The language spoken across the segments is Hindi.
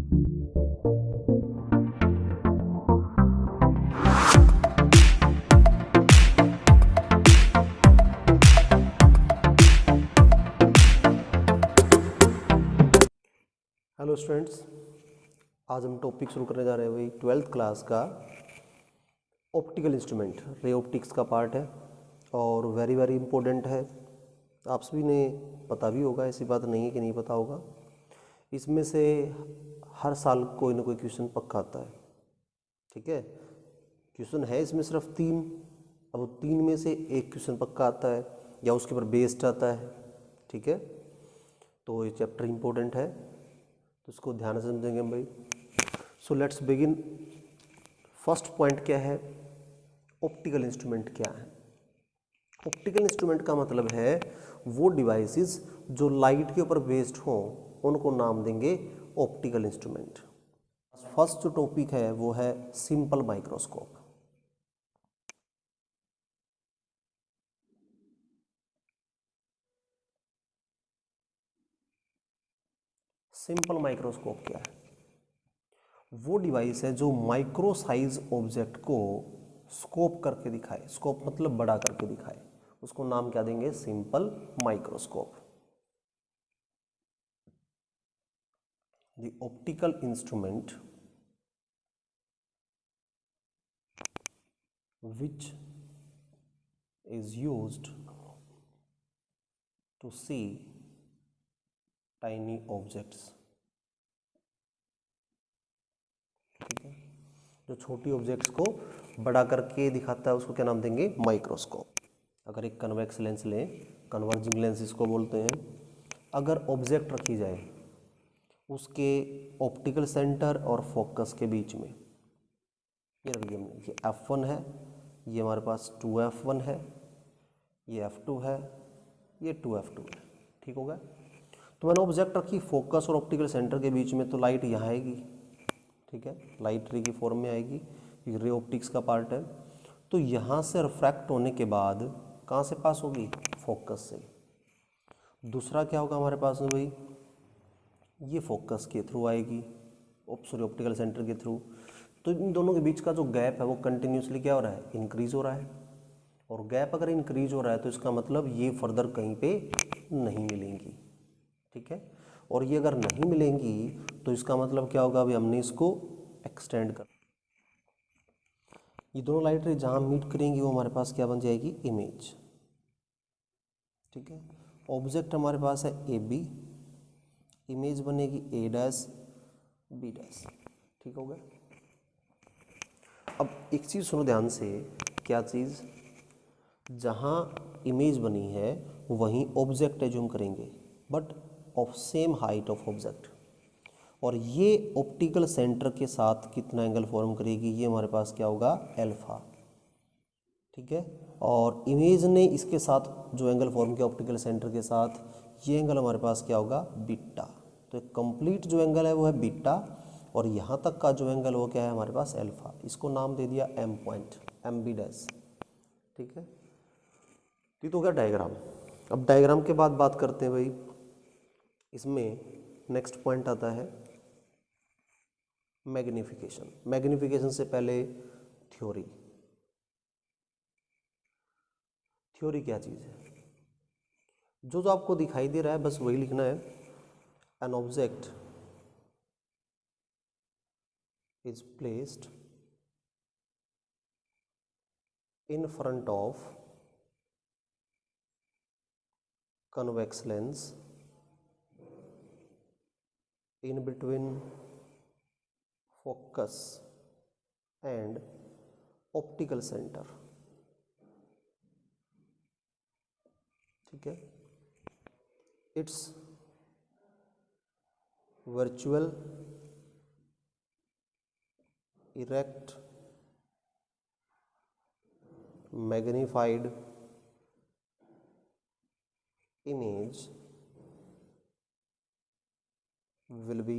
हेलो स्टूडेंट्स, आज हम टॉपिक शुरू करने जा रहे हैं वही 12th क्लास का ऑप्टिकल इंस्ट्रूमेंट। रे ऑप्टिक्स का पार्ट है और वेरी वेरी इंपॉर्टेंट है। आप सभी ने पता भी होगा, ऐसी बात नहीं है कि नहीं पता होगा। इसमें से हर साल कोई ना कोई क्वेश्चन पक्का आता है। ठीक है, क्वेश्चन है इसमें सिर्फ 3। अब 3 में से एक क्वेश्चन पक्का आता है या उसके ऊपर बेस्ड आता है। ठीक है, तो ये चैप्टर इंपॉर्टेंट है, तो इसको ध्यान से समझेंगे हम भाई। So let's begin. First point क्या है, ऑप्टिकल इंस्ट्रूमेंट क्या है। ऑप्टिकल इंस्ट्रूमेंट का मतलब है वो डिवाइसेस जो लाइट के ऊपर बेस्ड हों, उनको नाम देंगे ऑप्टिकल इंस्ट्रूमेंट। फर्स्ट जो टॉपिक है वो है सिंपल माइक्रोस्कोप। सिंपल माइक्रोस्कोप क्या है? वो डिवाइस है जो माइक्रो साइज ऑब्जेक्ट को स्कोप करके दिखाए। स्कोप मतलब बड़ा करके दिखाए, उसको नाम क्या देंगे? Simple microscope. The optical instrument which is used to see tiny objects। ठीक है, जो छोटी ऑब्जेक्ट्स को बड़ा करके दिखाता है उसको क्या नाम देंगे? माइक्रोस्कोप। अगर एक कन्वेक्स लेंस लें, कन्वर्जिंग लेंस इसको बोलते हैं। अगर ऑब्जेक्ट रखी जाए उसके ऑप्टिकल सेंटर और फोकस के बीच में, ये रख दिया हमने, ये F1 है, ये हमारे पास 2F1 है, ये F2 है, ये 2F2 है। ठीक होगा। तो मैंने ऑब्जेक्ट रखी फोकस और ऑप्टिकल सेंटर के बीच में, तो लाइट यहाँ आएगी। ठीक है, लाइट रे की फॉर्म में आएगी, ये रे ऑप्टिक्स का पार्ट है। तो यहाँ से रिफ्रैक्ट होने के बाद कहाँ से पास होगी? फोकस से। दूसरा क्या होगा हमारे पास में भाई? ये फोकस के थ्रू आएगी, सॉरी ऑप्टिकल सेंटर के थ्रू। तो इन दोनों के बीच का जो गैप है वो कंटिन्यूसली क्या हो रहा है? इंक्रीज हो रहा है। और गैप अगर इंक्रीज हो रहा है तो इसका मतलब ये फर्दर कहीं पे नहीं मिलेंगी। ठीक है, और ये अगर नहीं मिलेंगी तो इसका मतलब क्या होगा? अभी हमने इसको एक्सटेंड कर, ये दोनों लाइट रे जहाँ मीट करेंगी वो हमारे पास क्या बन जाएगी? इमेज। ठीक है, ऑब्जेक्ट हमारे पास है ए बी, इमेज बनेगी ए डैश बी डैश। ठीक हो गया। अब एक चीज़ सुनो ध्यान से, क्या चीज़? जहाँ इमेज बनी है वहीं ऑब्जेक्ट है जो हम करेंगे, but of same height of object. और ये ऑप्टिकल सेंटर के साथ कितना एंगल फॉर्म करेगी? ये हमारे पास क्या होगा? अल्फा। ठीक है, और इमेज ने इसके साथ जो एंगल फॉर्म किया ऑप्टिकल सेंटर के साथ, ये एंगल हमारे पास क्या होगा? बीटा। तो कंप्लीट जो एंगल है वो है बीटा, और यहाँ तक का जो एंगल वो क्या है हमारे पास? अल्फा। इसको नाम दे दिया M point, M B dash. ठीक है, ये तो हो गया डायग्राम। अब डायग्राम के बाद बात करते हैं भाई, इसमें नेक्स्ट पॉइंट आता है मैग्निफिकेशन। मैग्निफिकेशन से पहले थ्योरी। थ्योरी क्या चीज़ है? जो जो आपको दिखाई दे रहा है बस वही लिखना है। An object is placed in front of convex lens in between focus and optical center। ठीक है, it's virtual erect magnified image will be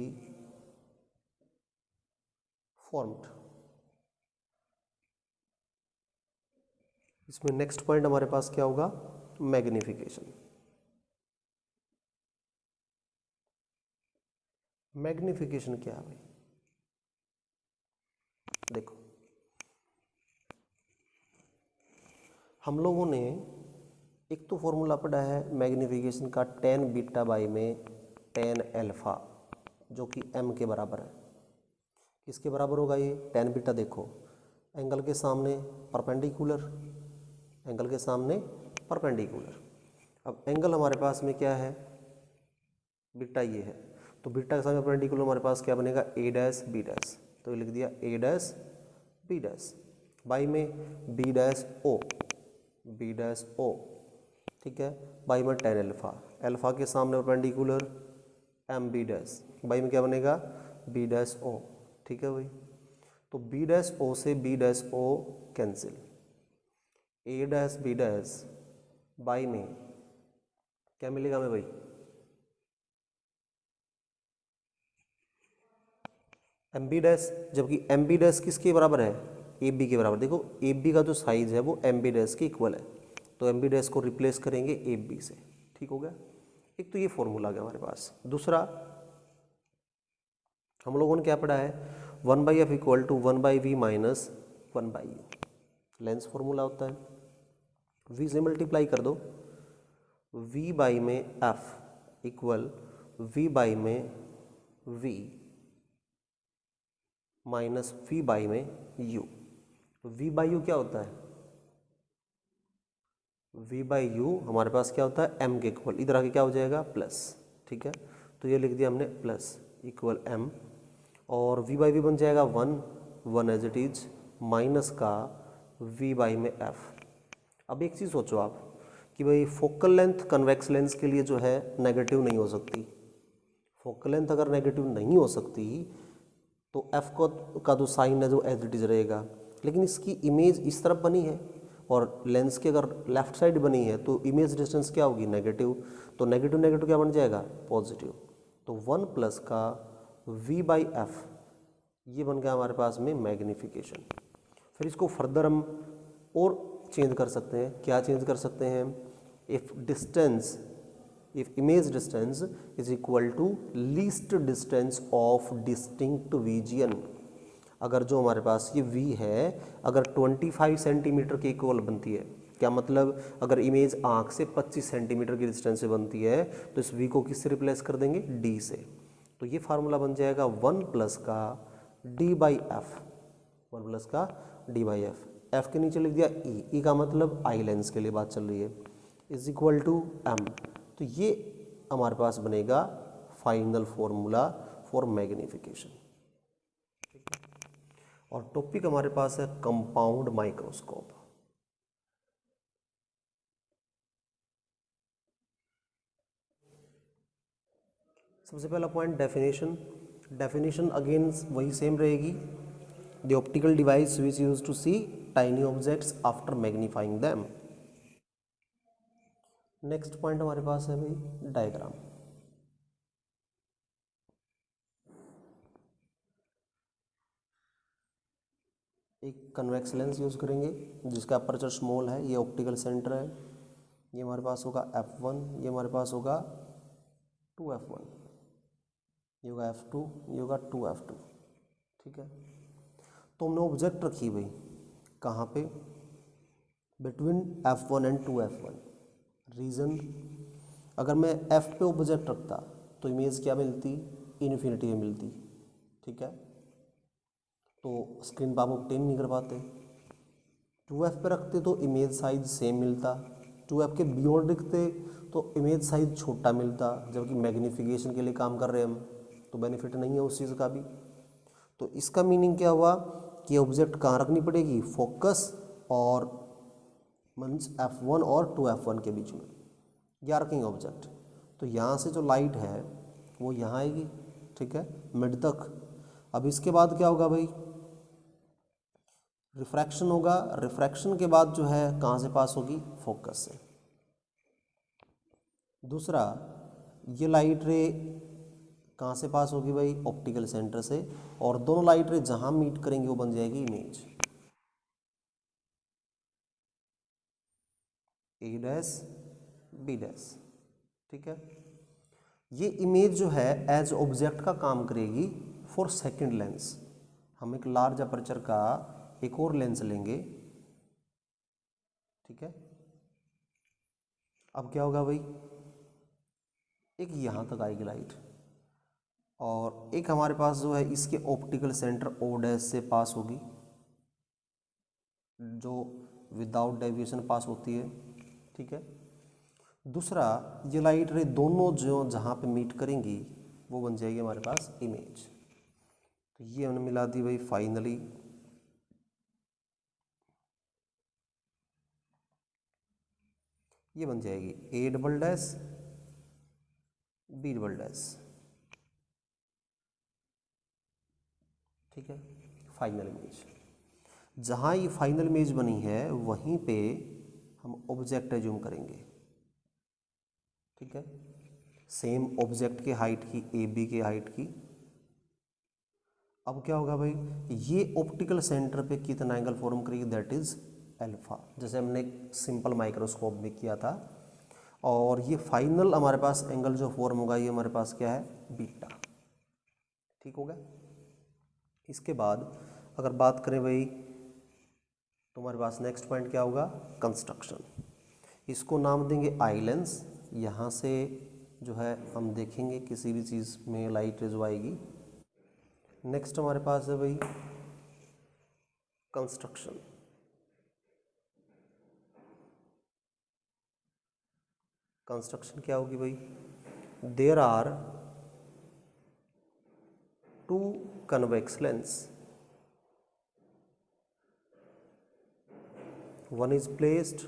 formed। इसमें नेक्स्ट पॉइंट हमारे पास क्या होगा? मैग्निफिकेशन। मैग्निफिकेशन क्या है भाई? देखो, हम लोगों ने एक तो फॉर्मूला पढ़ा है मैग्निफिकेशन का, टेन बीटा बाई में टेन एल्फा, जो कि m के बराबर है। किसके बराबर होगा ये टेन बीटा? देखो, एंगल के सामने परपेंडिकुलर, एंगल के सामने परपेंडिकुलर। अब एंगल हमारे पास में क्या है? बीटा ये है, तो बीटा के सामने परपेंडिकुलर हमारे पास क्या बनेगा? A dash B dash. तो ये लिख दिया A dash B dash, by में B dash O, B dash O, ठीक है। बाई में टेन एल्फा, एल्फा के सामने perpendicular M B dash, by में क्या बनेगा? बी डैश ओ, ठीक है भाई। तो बी डैश ओ से B dash O cancel, A dash B dash, by में क्या मिलेगा हमें भाई? एम बी डैश, जबकि एम बी डैश किसके बराबर है? ए बी के बराबर। देखो ए बी का जो साइज है वो एम बी डैश के इक्वल है, तो एम बी डैश को रिप्लेस करेंगे ए बी से, ठीक हो गया। एक तो ये फॉर्मूला आ गया हमारे पास। दूसरा, हम लोगों ने क्या पढ़ा है? One by F equal to one by V minus one by U, lens formula होता है। वी से मल्टीप्लाई कर दो, वी बाई में एफ इक्वल वी बाई में वी माइनस वी बाई में यू। वी बाई यू क्या होता है? वी बाई यू हमारे पास क्या होता है? एम के इक्वल, इधर आके क्या हो जाएगा? प्लस, ठीक है। तो ये लिख दिया हमने प्लस इक्वल एम, और वी बाई वी बन जाएगा one, one as it is, minus का वी बाई में एफ। अब एक चीज़ सोचो आप कि भाई फोकल लेंथ कन्वेक्स लेंस के लिए जो है नेगेटिव नहीं हो सकती। फोकल लेंथ अगर नेगेटिव नहीं हो सकती तो एफ का जो साइन है जो एज इट इज रहेगा, लेकिन इसकी इमेज इस तरफ बनी है और लेंस की अगर लेफ्ट साइड बनी है तो इमेज डिस्टेंस क्या होगी? नेगेटिव। तो नेगेटिव नेगेटिव क्या बन जाएगा? पॉजिटिव। तो वन प्लस का वी बाई एफ, ये बन गया हमारे पास में मैग्निफिकेशन। फिर इसको फर्दर हम और चेंज कर सकते हैं। क्या चेंज कर सकते हैं? If distance, if image distance is equal to least distance of distinct vision, अगर जो हमारे पास ये v है अगर 25 सेंटीमीटर के इक्वल बनती है, क्या मतलब? अगर इमेज आंख से 25 सेंटीमीटर की डिस्टेंस से बनती है तो इस v को किससे रिप्लेस कर देंगे? d से। तो ये फार्मूला बन जाएगा वन प्लस का d by F, one plus का d बाई एफ। एफ के नीचे लिख दिया ई का मतलब आई लेंस के लिए बात चल रही है, इज इक्वल टू एम। तो ये हमारे पास बनेगा फाइनल फॉर्मूला फॉर मैग्निफिकेशन। और टॉपिक हमारे पास है कंपाउंड माइक्रोस्कोप। सबसे पहला पॉइंट डेफिनेशन। डेफिनेशन अगेन वही सेम रहेगी, the optical device which use to see tiny objects after magnifying them. Next point हमारे पास है भाई डायग्राम। एक कन्वेक्स लेंस यूज करेंगे जिसका अपर्चर स्मॉल है, ये ऑप्टिकल सेंटर है, ये हमारे पास होगा f1, ये हमारे पास होगा 2f1, ये होगा f2, ये होगा 2f2, ठीक है। तो हमने ऑब्जेक्ट रखी भाई कहाँ पे? Between f1 and 2f1। Reason, अगर मैं f पे ऑब्जेक्ट रखता तो इमेज क्या मिलती? इन्फिनिटी में मिलती, ठीक है। तो स्क्रीन पर आप ऑब्टेन नहीं कर पाते। 2f पे रखते तो इमेज साइज सेम मिलता, 2f के बियॉन्ड रखते तो इमेज साइज छोटा मिलता, जबकि मैग्नीफिकेशन के लिए काम कर रहे हैं हम, तो बेनिफिट नहीं है उस चीज़ का भी। तो इसका मीनिंग क्या हुआ कि ऑब्जेक्ट कहाँ रखनी पड़ेगी? फोकस और मीन्स f1 और 2f1 के बीच में, या रखेंगे ऑब्जेक्ट। तो यहाँ से जो लाइट है वो यहाँ आएगी, ठीक है, मिड तक। अब इसके बाद क्या होगा भाई? रिफ्रैक्शन होगा, रिफ्रैक्शन के बाद जो है कहाँ से पास होगी? फोकस से। दूसरा, ये लाइट रे कहाँ से पास होगी भाई? ऑप्टिकल सेंटर से, और दोनों लाइट रे जहाँ मीट करेंगे वो बन जाएगी image A dash B dash, ठीक है। ये इमेज जो है एज ऑब्जेक्ट का काम करेगी फॉर सेकंड लेंस। हम एक लार्ज अपर्चर का एक और लेंस लेंगे, ठीक है। अब क्या होगा भाई, एक यहाँ तक आएगी लाइट और एक हमारे पास जो है इसके ऑप्टिकल सेंटर ओ डैश से पास होगी, जो विदाउट डेविएशन पास होती है, ठीक है। दूसरा, ये लाइट रे दोनों जो जहाँ पे मीट करेंगी वो बन जाएगी हमारे पास इमेज। तो ये हमने मिला दी भाई फाइनली। ये बन जाएगी A double dash B double dash, ठीक है, फाइनल इमेज। जहाँ ये फाइनल इमेज बनी है वहीं पे हम ऑब्जेक्ट एज्यूम करेंगे, ठीक है, सेम ऑब्जेक्ट के हाइट की, ए बी के हाइट की। अब क्या होगा भाई, ये ऑप्टिकल सेंटर पे कितना एंगल फॉर्म करेगी, दैट इज अल्फा, जैसे हमने सिंपल माइक्रोस्कोप में किया था। और ये फाइनल हमारे पास एंगल जो फॉर्म होगा ये हमारे पास क्या है, बीटा, ठीक हो गया। इसके बाद अगर बात करें भाई तो हमारे पास नेक्स्ट पॉइंट क्या होगा, कंस्ट्रक्शन। इसको नाम देंगे आई लेंस। यहाँ से जो है हम देखेंगे किसी भी चीज़ में लाइट जो आएगी। नेक्स्ट हमारे पास है भाई कंस्ट्रक्शन। कंस्ट्रक्शन क्या होगी भाई, there are two convex lens, one is placed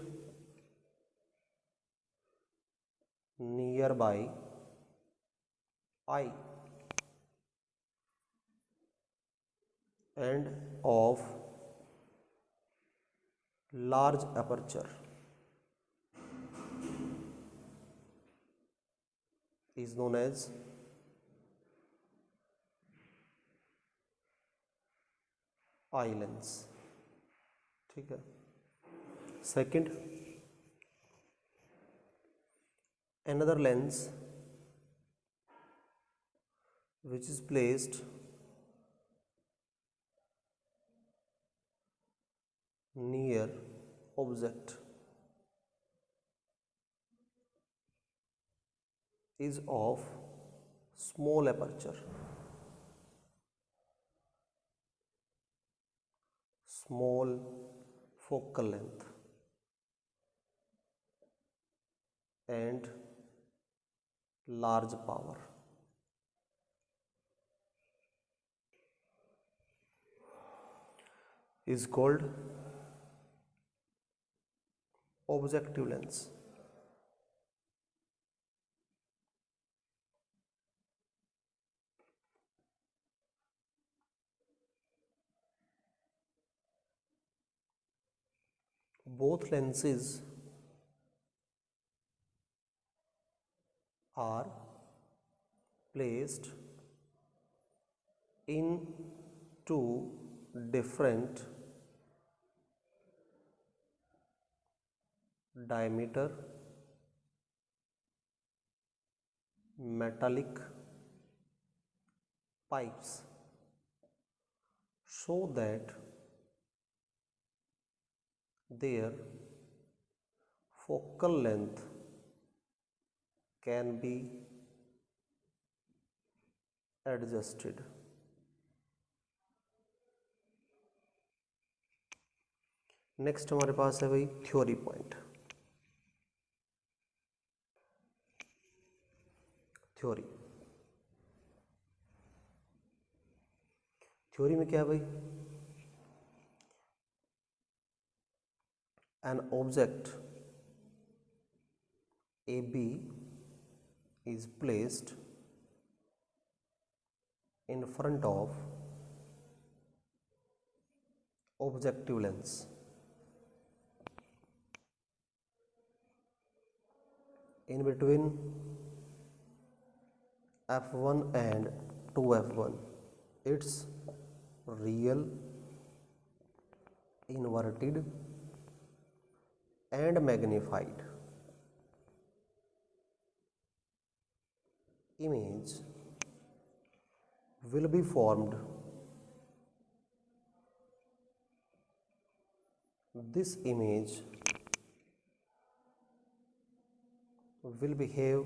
nearby eye and of large aperture is known as eye lens, ठीक है। Second, another lens which is placed near object is of small aperture, small focal length and large power, is called objective lens. Both lenses are placed in two different diameter metallic pipes so that their focal length can be adjusted. Next हमारे पास है भाई थ्योरी पॉइंट। थ्योरी, थ्योरी में क्या है भाई, an object A B is placed in front of objective lens. In between f1 and 2f1, it's real, inverted and magnified. image will be formed. This image will behave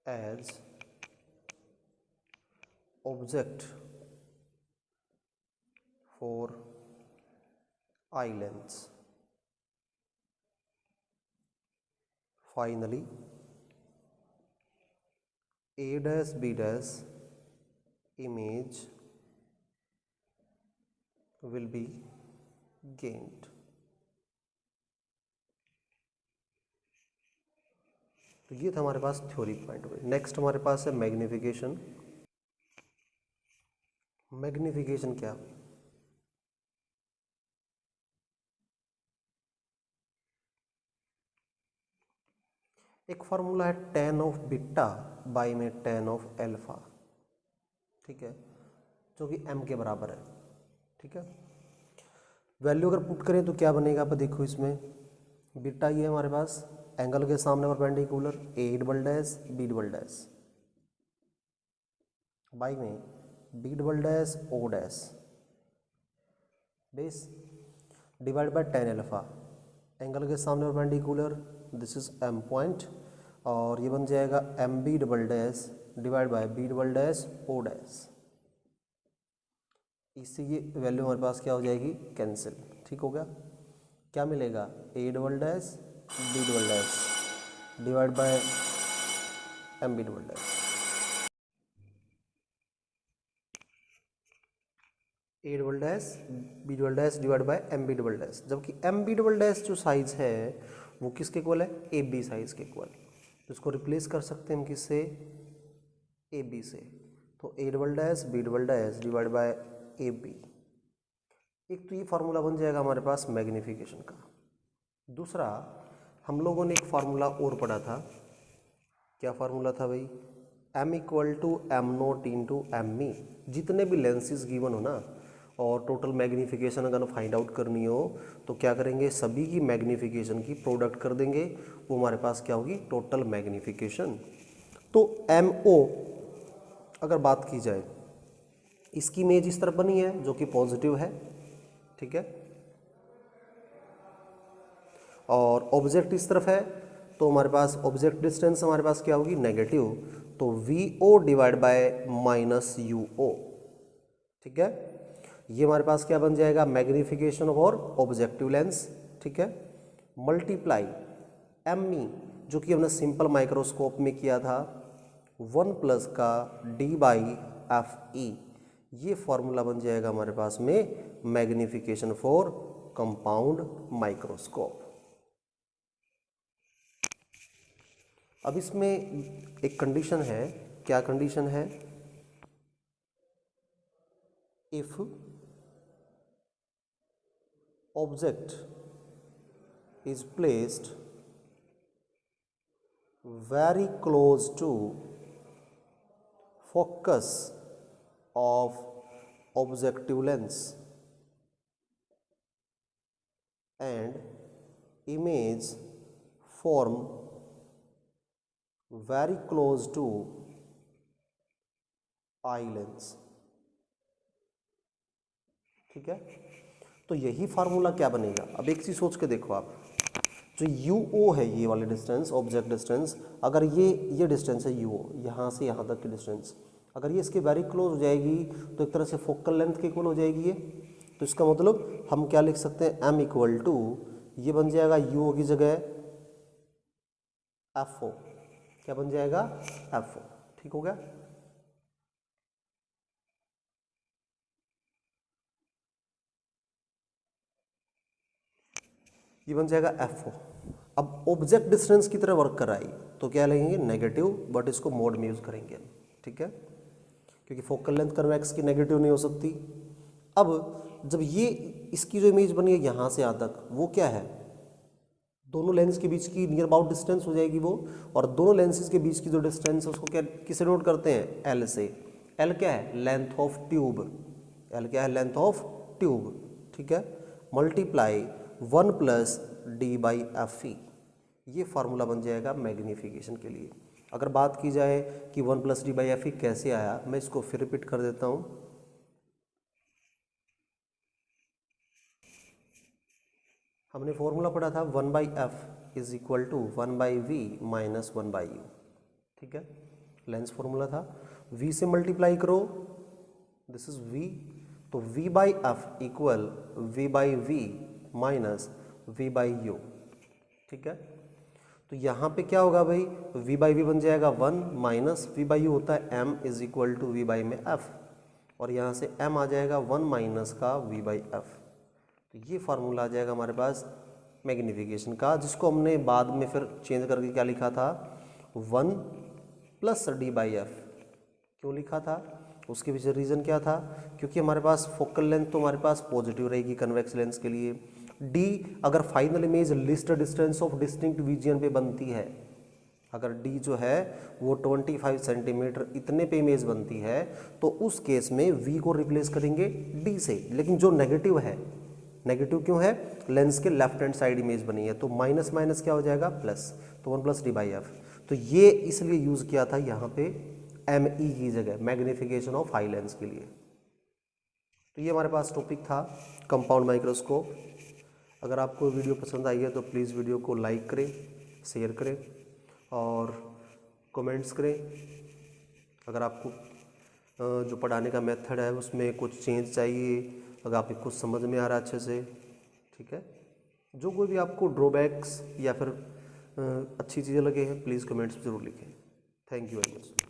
as object for eye lens. Finally, A dash B dash image will be gained. तो ये था हमारे पास थ्योरी पॉइंट हुए। नेक्स्ट हमारे पास है मैग्निफिकेशन। मैग्निफिकेशन क्या हुई? एक फॉर्मूला है tan ऑफ बीटा बाई में tan ऑफ एल्फा, ठीक है, जो कि m के बराबर है, ठीक है। वैल्यू अगर पुट करें तो क्या बनेगा? आप देखो इसमें बीटा ये है हमारे पास एंगल के सामने perpendicular a double dash b double dash by में b double dash o dash base divide by tan alpha, angle के सामने perpendicular, this is m point, और ये बन जाएगा M B double dash divide by B double dash O dash. इससे ये वैल्यू हमारे पास क्या हो जाएगी? कैंसिल, ठीक हो गया। क्या मिलेगा? A double dash B double dash divide by M B double dash. A double dash B double dash divide by M B double dash, जबकि एम बी डबल डैश जो साइज है वो किसके इक्वल है? ए बी साइज के इक्वल। तो इसको रिप्लेस कर सकते हैं हम किससे? ए बी से। तो A double dash B double dash divide by A B. एक तो ये फार्मूला बन जाएगा हमारे पास मैग्निफिकेशन का। दूसरा, हम लोगों ने एक फार्मूला और पढ़ा था। क्या फार्मूला था भाई? m equal to M naught into M E. जितने भी लेंसेज गिवन हो ना और टोटल मैग्निफिकेशन अगर फाइंड आउट करनी हो तो क्या करेंगे? सभी की मैग्निफिकेशन की प्रोडक्ट कर देंगे, वो हमारे पास क्या होगी? Total magnification. तो एम ओ अगर बात की जाए, इसकी इमेज इस तरफ बनी है जो कि पॉजिटिव है, ठीक है, और ऑब्जेक्ट इस तरफ है, तो हमारे पास ऑब्जेक्ट डिस्टेंस हमारे पास क्या होगी? नेगेटिव। तो V O divide by minus U O, ठीक है। ये हमारे पास क्या बन जाएगा? मैग्निफिकेशन और ऑब्जेक्टिव लेंस, ठीक है, मल्टीप्लाई एम ई जो कि हमने सिंपल माइक्रोस्कोप में किया था 1 प्लस का डी बाई एफ ई। ये फॉर्मूला बन जाएगा हमारे पास में मैग्निफिकेशन फॉर कंपाउंड माइक्रोस्कोप। अब इसमें एक कंडीशन है। क्या कंडीशन है? If object is placed very close to focus of objective lens and image form very close to eye lens, ठीक है। तो यही फार्मूला क्या बनेगा? अब एक चीज सोच के देखो आप, जो यू ओ है ये वाली डिस्टेंस, ऑब्जेक्ट डिस्टेंस, अगर ये डिस्टेंस है यू ओ, यहाँ से यहाँ तक की डिस्टेंस, अगर ये इसके वेरी क्लोज हो जाएगी तो एक तरह से फोकल लेंथ के इक्वल हो जाएगी ये। तो इसका मतलब हम क्या लिख सकते हैं? एम इक्वल टू ये बन जाएगा यू ओ की जगह एफ ओ। क्या बन जाएगा? एफ ओ, ठीक हो गया। ये बन जाएगा एफ ओ। अब ऑब्जेक्ट डिस्टेंस की तरह वर्क कर रहा है तो क्या लगेंगे? नेगेटिव, बट इसको मोड में यूज करेंगे, ठीक है, क्योंकि फोकल लेंथ कन्वेक्स की नेगेटिव नहीं हो सकती। अब जब ये इसकी जो इमेज बनी है यहाँ से यहाँ तक, वो क्या है? दोनों लेंस के बीच की नियर अबाउट डिस्टेंस हो जाएगी वो, और दोनों लेंसेज के बीच की जो डिस्टेंस है उसको क्या किसे नोट करते हैं? एल से। एल क्या है? Length of tube. एल क्या है? लेंथ ऑफ ट्यूब, ठीक है, multiply 1 plus D by F E. ये फार्मूला बन जाएगा मैग्नीफिकेशन के लिए। अगर बात की जाए कि 1+d/f कैसे आया, मैं इसको फिर रिपीट कर देता हूँ। हमने फॉर्मूला पढ़ा था 1/f is equal to 1/v minus 1/u। ठीक है, लेंस फॉर्मूला था। v से मल्टीप्लाई करो, दिस इज v, तो v/f equal v/v minus v/u। ठीक है, तो यहाँ पे क्या होगा भाई, v/v बन जाएगा 1 माइनस v/u होता है m is equal to v/ में f, और यहाँ से m आ जाएगा 1 माइनस का v/f। तो ये फार्मूला आ जाएगा हमारे पास मैग्नीफिकेशन का, जिसको हमने बाद में फिर चेंज करके क्या लिखा था, 1+d/f। क्यों लिखा था, उसके पीछे रीज़न क्या था, क्योंकि हमारे पास फोकल लेंथ तो हमारे पास पॉजिटिव रहेगी कन्वेक्स लेंस के लिए। d अगर final image least distance of distinct region पे बनती है, अगर d जो है वो 25 सेंटीमीटर इतने पे इमेज बनती है, तो उस केस में v को रिप्लेस करेंगे d से। लेकिन जो नेगेटिव है, नेगेटिव क्यों है, लेंस के लेफ्ट हैंड साइड इमेज बनी है, तो माइनस माइनस क्या हो जाएगा प्लस, तो 1+d/f। तो ये इसलिए यूज़ किया था यहाँ पे ME की जगह, मैग्नीफिकेशन ऑफ हाई लेंस के लिए। तो ये हमारे पास टॉपिक था कंपाउंड माइक्रोस्कोप। अगर आपको वीडियो पसंद आई है तो प्लीज़ वीडियो को लाइक करें, शेयर करें और कमेंट्स करें। अगर आपको जो पढ़ाने का मेथड है उसमें कुछ चेंज चाहिए, अगर आपको कुछ समझ में आ रहा है अच्छे से, ठीक है, जो कोई भी आपको ड्रॉबैक्स या फिर अच्छी चीज़ें लगे हैं, प्लीज़ कमेंट्स में ज़रूर लिखें। Thank you very much.